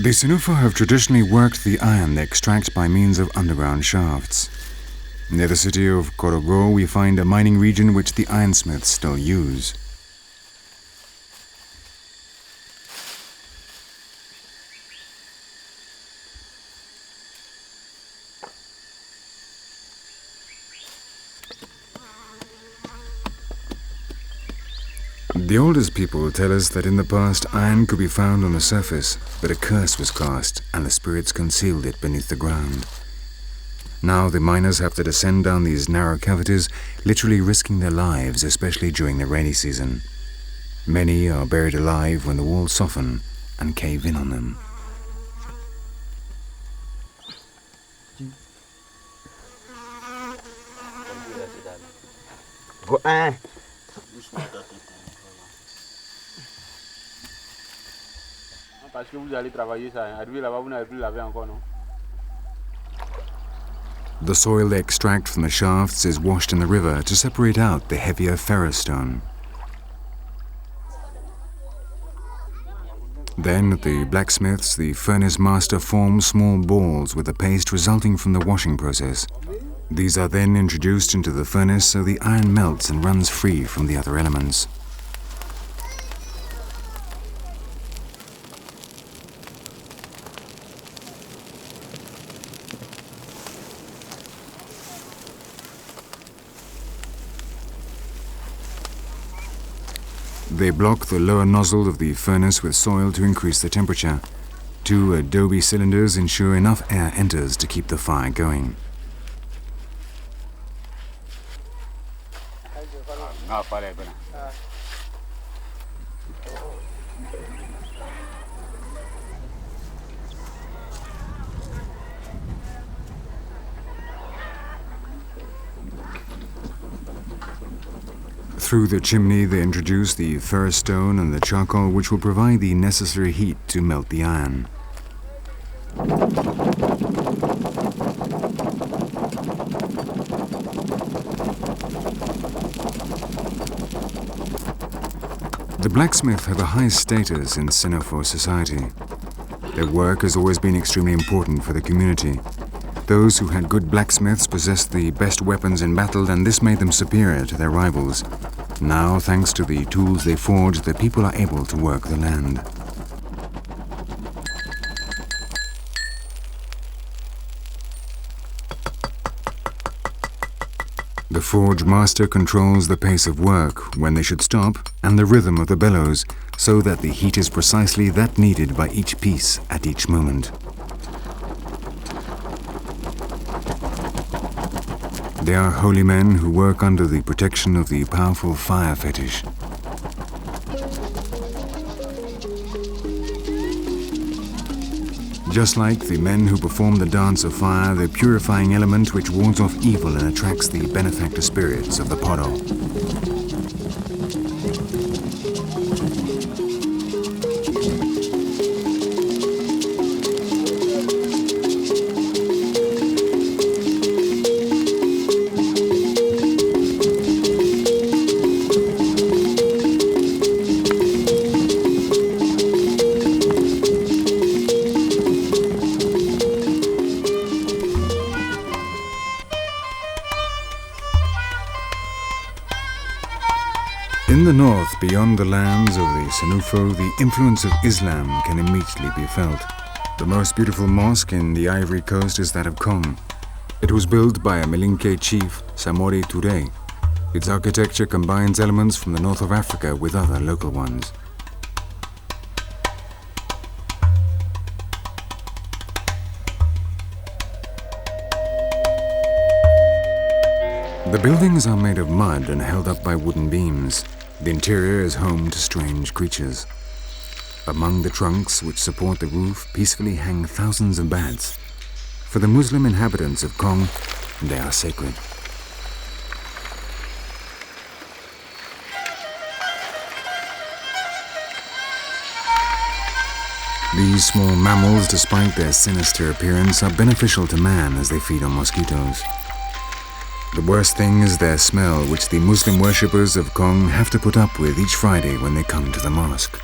The Senufo have traditionally worked the iron they extract by means of underground shafts. Near the city of Korogo, we find a mining region which the Ironsmiths still use. The oldest people tell us that in the past iron could be found on the surface, but a curse was cast and the spirits concealed it beneath the ground. Now the miners have to descend down these narrow cavities, literally risking their lives, especially during the rainy season. Many are buried alive when the walls soften and cave in on them. Parce que vous allez travailler ça, arriver là-bas, vous n'avez plus lavé encore, non? The soil they extract from the shafts is washed in the river to separate out the heavier ferrous stone. Then, at the blacksmiths, the furnace master forms small balls with the paste resulting from the washing process. These are then introduced into the furnace so the iron melts and runs free from the other elements. They block the lower nozzle of the furnace with soil to increase the temperature. 2 adobe cylinders ensure enough air enters to keep the fire going. Through the chimney they introduce the ferrous stone and the charcoal, which will provide the necessary heat to melt the iron. The blacksmith have a high status in Senufo society. Their work has always been extremely important for the community. Those who had good blacksmiths possessed the best weapons in battle, and this made them superior to their rivals. Now, thanks to the tools they forge, the people are able to work the land. The forge master controls the pace of work, when they should stop, and the rhythm of the bellows, so that the heat is precisely that needed by each piece at each moment. They are holy men who work under the protection of the powerful fire fetish. Just like the men who perform the dance of fire, the purifying element which wards off evil and attracts the benefactor spirits of the Poro. In the north, beyond the lands of the Senufo, the influence of Islam can immediately be felt. The most beautiful mosque in the Ivory Coast is that of Kong. It was built by a Malinke chief, Samori Touré. Its architecture combines elements from the north of Africa with other local ones. The buildings are made of mud and held up by wooden beams. The interior is home to strange creatures. Among the trunks which support the roof peacefully hang thousands of bats. For the Muslim inhabitants of Kong, they are sacred. These small mammals, despite their sinister appearance, are beneficial to man as they feed on mosquitoes. The worst thing is their smell, which the Muslim worshippers of Kong have to put up with each Friday when they come to the mosque.